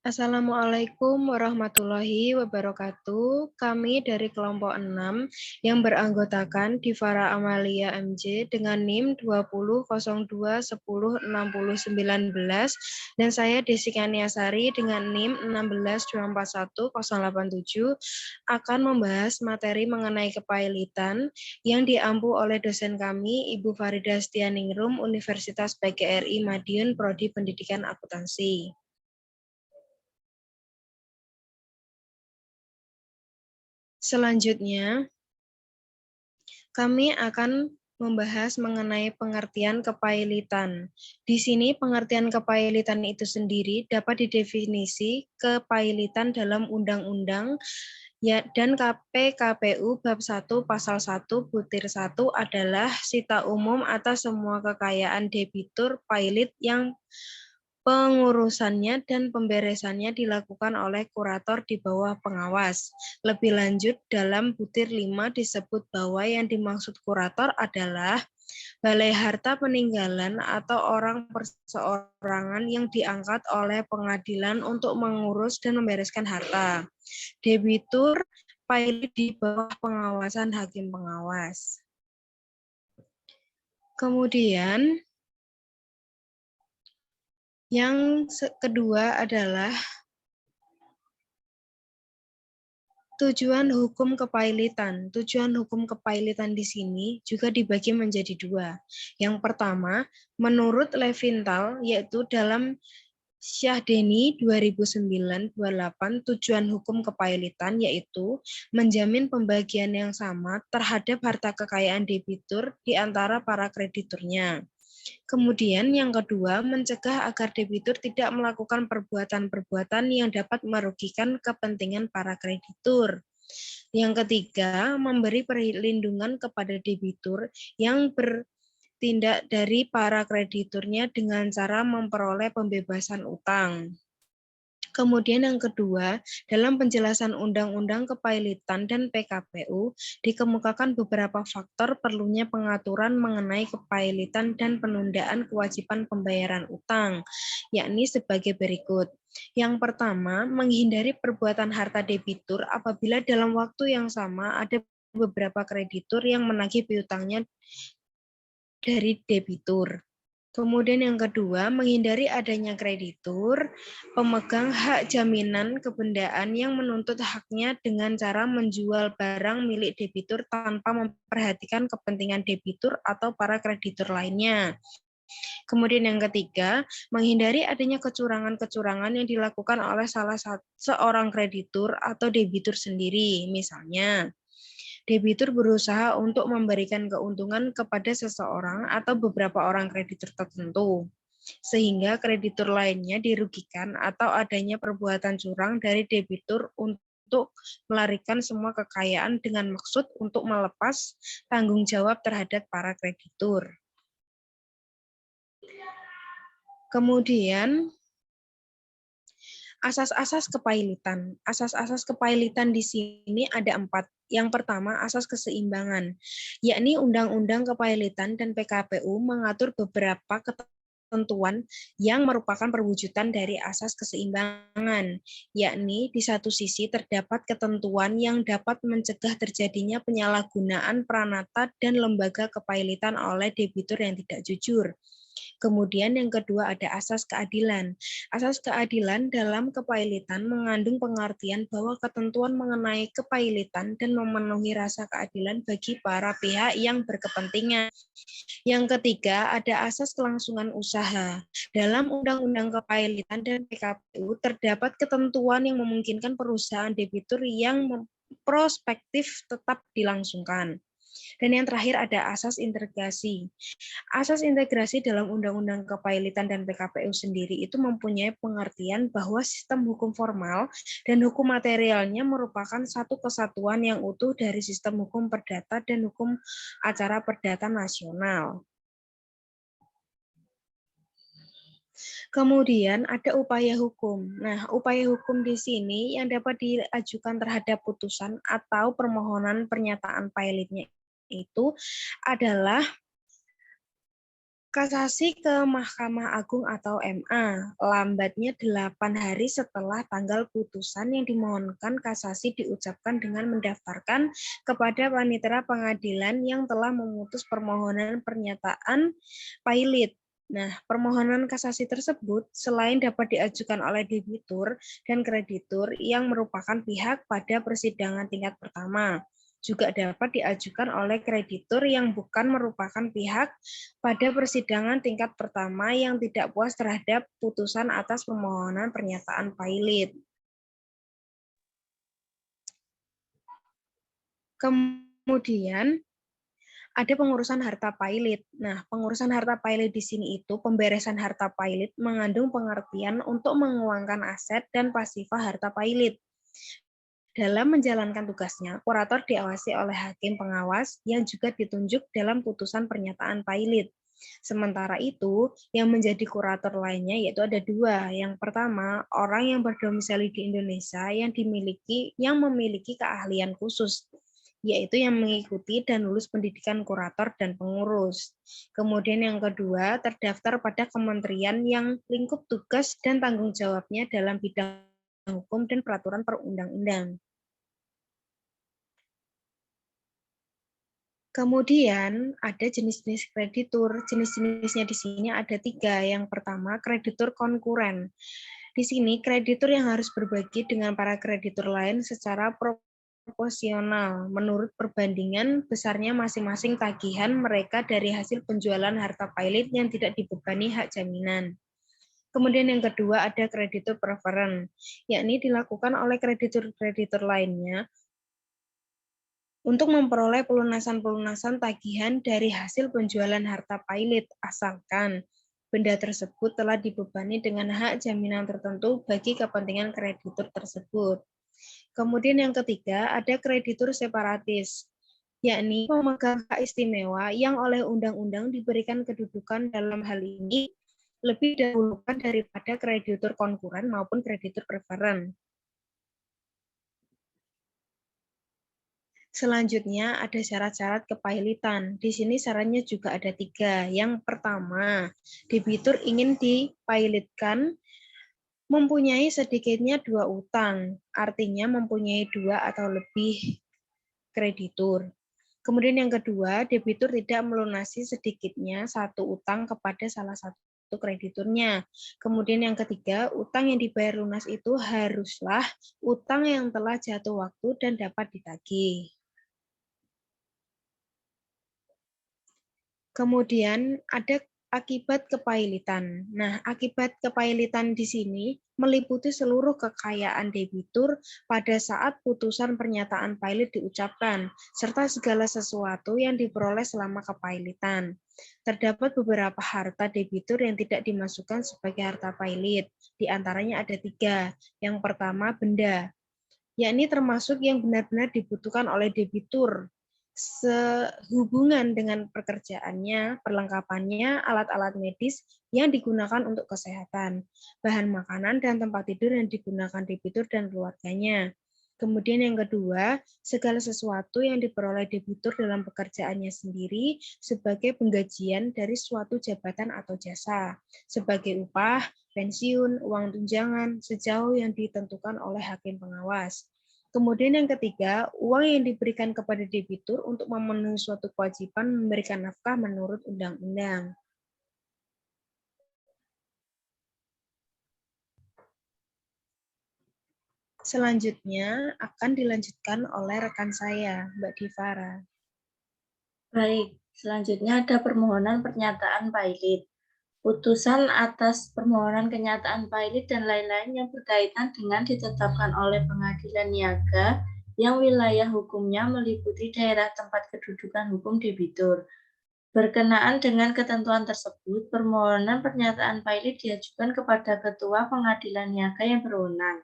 Assalamualaikum warahmatullahi wabarakatuh. Kami dari kelompok 6 yang beranggotakan Divara Amalia MJ dengan NIM 2002106019 dan saya Desika Niasari dengan NIM 162418087 akan membahas materi mengenai kepailitan yang diampu oleh dosen kami Ibu Farida Stianingrum Universitas PGRI Madiun Prodi Pendidikan Akuntansi. Selanjutnya, kami akan membahas mengenai pengertian kepailitan. Di sini pengertian kepailitan itu sendiri dapat didefinisi kepailitan dalam undang-undang dan KPKPU bab 1 pasal 1 butir 1 adalah sita umum atas semua kekayaan debitur pailit yang pengurusannya dan pemberesannya dilakukan oleh kurator di bawah pengawas. Lebih lanjut, dalam butir 5 disebut bahwa yang dimaksud kurator adalah balai harta peninggalan atau orang perseorangan yang diangkat oleh pengadilan untuk mengurus dan membereskan harta. Debitur pailit di bawah pengawasan hakim pengawas. Kemudian, yang kedua adalah tujuan hukum kepailitan. Tujuan hukum kepailitan di sini juga dibagi menjadi dua. Yang pertama, menurut Levinthal, yaitu dalam Syahdeni 2009-28, tujuan hukum kepailitan yaitu menjamin pembagian yang sama terhadap harta kekayaan debitur di antara para krediturnya. Kemudian yang kedua, mencegah agar debitur tidak melakukan perbuatan-perbuatan yang dapat merugikan kepentingan para kreditur. Yang ketiga, memberi perlindungan kepada debitur yang bertindak dari para krediturnya dengan cara memperoleh pembebasan utang. Kemudian yang kedua, dalam penjelasan Undang-Undang Kepailitan dan PKPU, dikemukakan beberapa faktor perlunya pengaturan mengenai kepailitan dan penundaan kewajiban pembayaran utang, yakni sebagai berikut. Yang pertama, menghindari perbuatan harta debitur apabila dalam waktu yang sama ada beberapa kreditur yang menagih piutangnya dari debitur. Kemudian yang kedua, menghindari adanya kreditur, pemegang hak jaminan kebendaan yang menuntut haknya dengan cara menjual barang milik debitur tanpa memperhatikan kepentingan debitur atau para kreditur lainnya. Kemudian yang ketiga, menghindari adanya kecurangan-kecurangan yang dilakukan oleh salah seorang kreditur atau debitur sendiri. Misalnya, debitur berusaha untuk memberikan keuntungan kepada seseorang atau beberapa orang kreditur tertentu, sehingga kreditur lainnya dirugikan atau adanya perbuatan curang dari debitur untuk melarikan semua kekayaan dengan maksud untuk melepas tanggung jawab terhadap para kreditur. Kemudian, asas-asas kepailitan. Asas-asas kepailitan di sini ada 4. Yang pertama, asas keseimbangan, yakni Undang-Undang Kepailitan dan PKPU mengatur beberapa ketentuan yang merupakan perwujudan dari asas keseimbangan, yakni di satu sisi terdapat ketentuan yang dapat mencegah terjadinya penyalahgunaan peranata dan lembaga kepailitan oleh debitur yang tidak jujur. Kemudian yang kedua ada asas keadilan. Asas keadilan dalam kepailitan mengandung pengertian bahwa ketentuan mengenai kepailitan dan memenuhi rasa keadilan bagi para pihak yang berkepentingan. Yang ketiga ada asas kelangsungan usaha. Dalam Undang-Undang Kepailitan dan PKPU terdapat ketentuan yang memungkinkan perusahaan debitur yang prospektif tetap dilangsungkan. Dan yang terakhir ada asas integrasi. Asas integrasi dalam Undang-Undang Kepailitan dan PKPU sendiri itu mempunyai pengertian bahwa sistem hukum formal dan hukum materialnya merupakan satu kesatuan yang utuh dari sistem hukum perdata dan hukum acara perdata nasional. Kemudian ada upaya hukum. Nah, upaya hukum di sini yang dapat diajukan terhadap putusan atau permohonan pernyataan pailitnya itu adalah Kasasi ke Mahkamah Agung atau MA, lambatnya 8 hari setelah tanggal putusan yang dimohonkan kasasi diucapkan dengan mendaftarkan kepada panitera pengadilan yang telah memutus permohonan pernyataan pailit. Nah, permohonan kasasi tersebut selain dapat diajukan oleh debitur dan kreditur yang merupakan pihak pada persidangan tingkat pertama, juga dapat diajukan oleh kreditur yang bukan merupakan pihak pada persidangan tingkat pertama yang tidak puas terhadap putusan atas permohonan pernyataan pailit. Kemudian ada pengurusan harta pailit. Nah, pengurusan harta pailit di sini itu pemberesan harta pailit mengandung pengertian untuk menguangkan aset dan pasifa harta pailit. Dalam menjalankan tugasnya, kurator diawasi oleh hakim pengawas yang juga ditunjuk dalam putusan pernyataan pailit. Sementara itu, yang menjadi kurator lainnya yaitu ada 2. Yang pertama, orang yang berdomisili di Indonesia yang memiliki keahlian khusus, yaitu yang mengikuti dan lulus pendidikan kurator dan pengurus. Kemudian yang kedua, terdaftar pada kementerian yang lingkup tugas dan tanggung jawabnya dalam bidang hukum dan peraturan perundang-undang. Kemudian ada jenis-jenis kreditur. Jenis-jenisnya di sini ada 3. Yang pertama, kreditur konkuren. Di sini kreditur yang harus berbagi dengan para kreditur lain secara proporsional menurut perbandingan besarnya masing-masing tagihan mereka dari hasil penjualan harta pailit yang tidak dibebani hak jaminan. Kemudian yang kedua ada kreditur preferen, yakni dilakukan oleh kreditur-kreditur lainnya untuk memperoleh pelunasan-pelunasan tagihan dari hasil penjualan harta pailit, asalkan benda tersebut telah dibebani dengan hak jaminan tertentu bagi kepentingan kreditur tersebut. Kemudian yang ketiga, ada kreditur separatis, yakni pemegang hak istimewa yang oleh undang-undang diberikan kedudukan dalam hal ini lebih dahulukan daripada kreditur konkuren maupun kreditur preferen. Selanjutnya ada syarat-syarat kepailitan. Di sini syaratnya juga ada 3. Yang pertama, debitur ingin dipailitkan mempunyai sedikitnya 2 utang, artinya mempunyai 2 atau lebih kreditur. Kemudian yang kedua, debitur tidak melunasi sedikitnya 1 utang kepada salah satu krediturnya. Kemudian yang ketiga, utang yang dibayar lunas itu haruslah utang yang telah jatuh waktu dan dapat ditagih. Kemudian ada akibat kepailitan. Nah, akibat kepailitan di sini meliputi seluruh kekayaan debitur pada saat putusan pernyataan pailit diucapkan, serta segala sesuatu yang diperoleh selama kepailitan. Terdapat beberapa harta debitur yang tidak dimasukkan sebagai harta pailit. Di antaranya ada 3. Yang pertama, benda, yakni termasuk yang benar-benar dibutuhkan oleh debitur sehubungan dengan pekerjaannya, perlengkapannya, alat-alat medis yang digunakan untuk kesehatan, bahan makanan dan tempat tidur yang digunakan debitur dan keluarganya. Kemudian yang kedua, segala sesuatu yang diperoleh debitur dalam pekerjaannya sendiri sebagai penggajian dari suatu jabatan atau jasa, sebagai upah, pensiun, uang tunjangan, sejauh yang ditentukan oleh hakim pengawas. Kemudian yang ketiga, uang yang diberikan kepada debitur untuk memenuhi suatu kewajiban memberikan nafkah menurut undang-undang. Selanjutnya akan dilanjutkan oleh rekan saya, Mbak Divara. Baik, selanjutnya ada permohonan pernyataan pailit. Putusan atas permohonan kenyataan pailit dan lain-lain yang berkaitan dengan ditetapkan oleh pengadilan niaga yang wilayah hukumnya meliputi daerah tempat kedudukan hukum debitur. Berkenaan dengan ketentuan tersebut, permohonan pernyataan pailit diajukan kepada Ketua Pengadilan Niaga yang berwenang.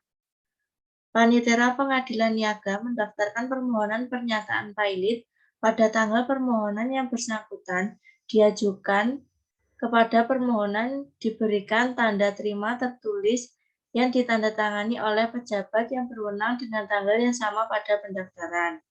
Panitera Pengadilan Niaga mendaftarkan permohonan pernyataan pailit pada tanggal permohonan yang bersangkutan diajukan kepada permohonan diberikan tanda terima tertulis yang ditandatangani oleh pejabat yang berwenang dengan tanggal yang sama pada pendaftaran.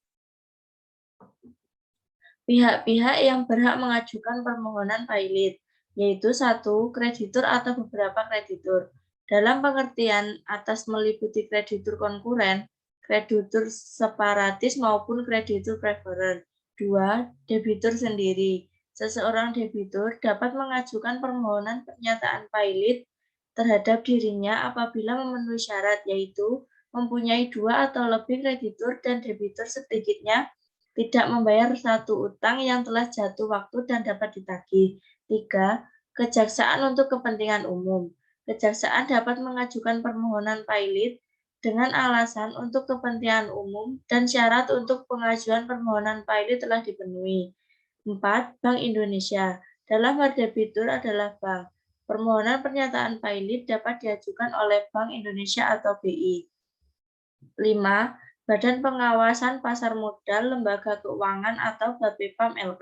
Pihak-pihak yang berhak mengajukan permohonan pailit, yaitu satu, kreditur atau beberapa kreditur. Dalam pengertian atas meliputi kreditur konkuren, kreditur separatis maupun kreditur preferen. Dua, debitur sendiri. Seseorang debitur dapat mengajukan permohonan pernyataan pailit terhadap dirinya apabila memenuhi syarat, yaitu mempunyai dua atau lebih kreditur dan debitur sedikitnya tidak membayar satu utang yang telah jatuh waktu dan dapat ditagih. 3. Kejaksaan untuk kepentingan umum. Kejaksaan dapat mengajukan permohonan pailit dengan alasan untuk kepentingan umum dan syarat untuk pengajuan permohonan pailit telah dipenuhi. 4. Bank Indonesia. Dalam hal debitur adalah bank. Permohonan pernyataan pailit dapat diajukan oleh Bank Indonesia atau BI. 5. Badan Pengawasan Pasar Modal, Lembaga Keuangan atau Bapepam LK.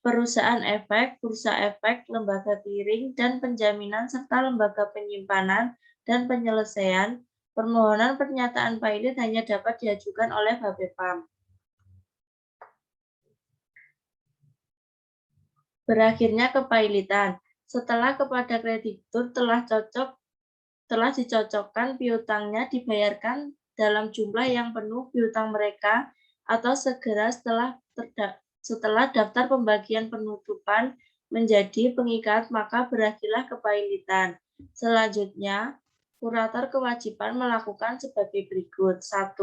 Perusahaan efek, bursa efek, lembaga clearing, dan penjaminan, serta lembaga penyimpanan dan penyelesaian. Permohonan pernyataan pailit hanya dapat diajukan oleh Bapepam. Berakhirnya kepailitan. Setelah kepada kreditur telah dicocokkan piutangnya dibayarkan dalam jumlah yang penuh piutang mereka atau segera setelah daftar pembagian penutupan menjadi pengikat, maka berakhirlah kepailitan. Selanjutnya, kurator kewajiban melakukan sebagai berikut. 1.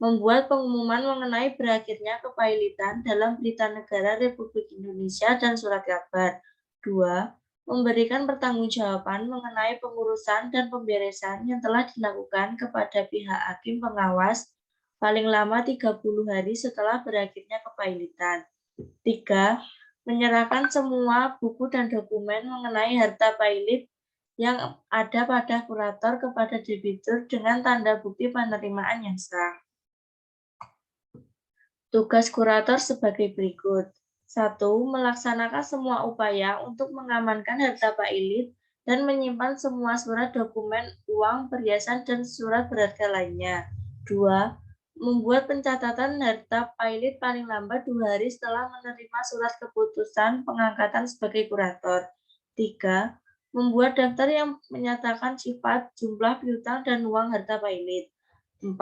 Membuat pengumuman mengenai berakhirnya kepailitan dalam Berita Negara Republik Indonesia dan Surat Kabar. 2. Memberikan pertanggungjawaban mengenai pengurusan dan pemberesan yang telah dilakukan kepada pihak hakim pengawas paling lama 30 hari setelah berakhirnya kepailitan. 3. Menyerahkan semua buku dan dokumen mengenai harta pailit yang ada pada kurator kepada debitur dengan tanda bukti penerimaan yang sah. Tugas kurator sebagai berikut. 1. Melaksanakan semua upaya untuk mengamankan harta pailit dan menyimpan semua surat dokumen, uang, perhiasan, dan surat berharga lainnya. 2. Membuat pencatatan harta pailit paling lambat 2 hari setelah menerima surat keputusan pengangkatan sebagai kurator. 3. Membuat daftar yang menyatakan sifat, jumlah piutang, dan uang harta pailit. 4.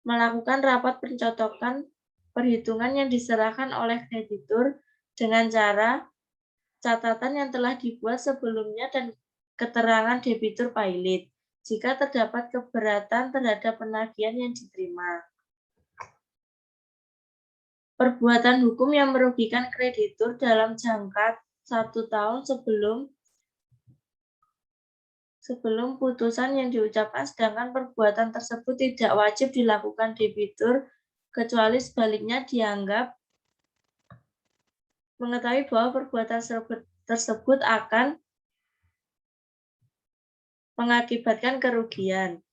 Melakukan rapat pencocokan perhitungan yang diserahkan oleh kreditur dengan cara catatan yang telah dibuat sebelumnya dan keterangan debitur pailit jika terdapat keberatan terhadap penagihan yang diterima. Perbuatan hukum yang merugikan kreditur dalam jangka 1 tahun sebelum putusan yang diucapkan, sedangkan perbuatan tersebut tidak wajib dilakukan debitur kecuali sebaliknya dianggap mengetahui bahwa perbuatan tersebut akan mengakibatkan kerugian.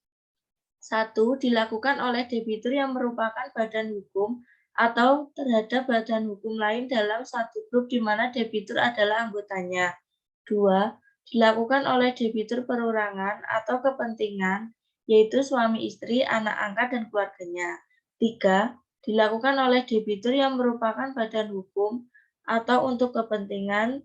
1. Dilakukan oleh debitur yang merupakan badan hukum atau terhadap badan hukum lain dalam satu grup di mana debitur adalah anggotanya. 2. Dilakukan oleh debitur perorangan atau kepentingan, yaitu suami istri, anak angkat, dan keluarganya. 3. Dilakukan oleh debitur yang merupakan badan hukum atau untuk kepentingan,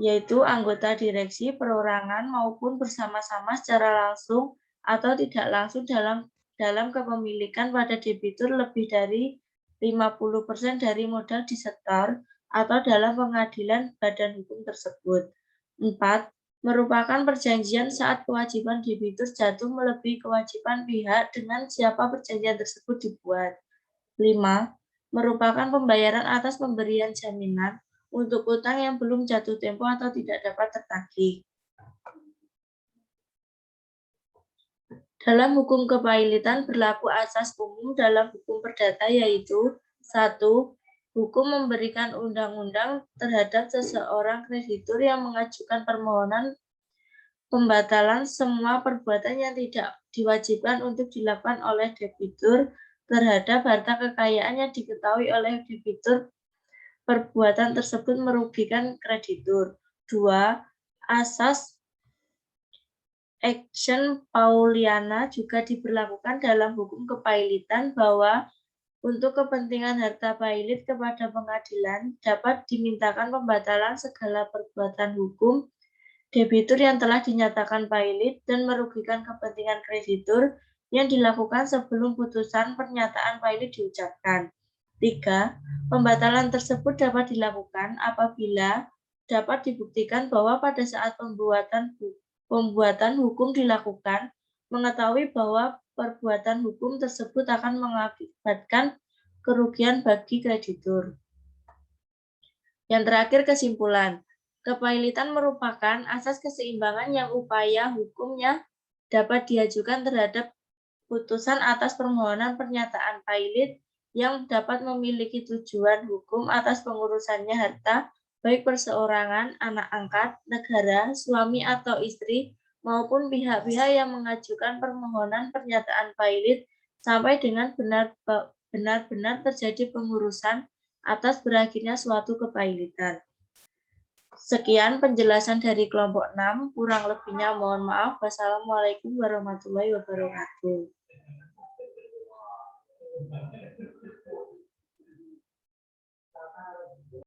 yaitu anggota direksi, perorangan, maupun bersama-sama secara langsung atau tidak langsung dalam kepemilikan pada debitur lebih dari 50% dari modal disetor atau dalam pengadilan badan hukum tersebut. 4. Merupakan perjanjian saat kewajiban debitur jatuh melebihi kewajiban pihak dengan siapa perjanjian tersebut dibuat. 5. Merupakan pembayaran atas pemberian jaminan untuk utang yang belum jatuh tempo atau tidak dapat tertagih. Dalam hukum kepailitan berlaku asas umum dalam hukum perdata, yaitu 1. Hukum memberikan undang-undang terhadap seseorang kreditur yang mengajukan permohonan pembatalan semua perbuatan yang tidak diwajibkan untuk dilakukan oleh debitur terhadap harta kekayaan yang diketahui oleh debitur perbuatan tersebut merugikan kreditur. 2. Asas action Pauliana juga diberlakukan dalam hukum kepailitan bahwa Untuk kepentingan harta pailit kepada pengadilan dapat dimintakan pembatalan segala perbuatan hukum debitur yang telah dinyatakan pailit dan merugikan kepentingan kreditur yang dilakukan sebelum putusan pernyataan pailit diucapkan. 3. Pembatalan tersebut dapat dilakukan apabila dapat dibuktikan bahwa pada saat pembuatan hukum dilakukan, mengetahui bahwa perbuatan hukum tersebut akan mengakibatkan kerugian bagi kreditur. Yang terakhir, kesimpulan. Kepailitan merupakan asas keseimbangan yang upaya hukumnya dapat diajukan terhadap putusan atas permohonan pernyataan pailit yang dapat memiliki tujuan hukum atas pengurusannya harta, baik perseorangan, anak angkat, negara, suami atau istri, maupun pihak-pihak yang mengajukan permohonan pernyataan pailit sampai dengan benar-benar terjadi pengurusan atas berakhirnya suatu kepailitan. Sekian penjelasan dari kelompok 6, kurang lebihnya mohon maaf. Wassalamualaikum warahmatullahi wabarakatuh.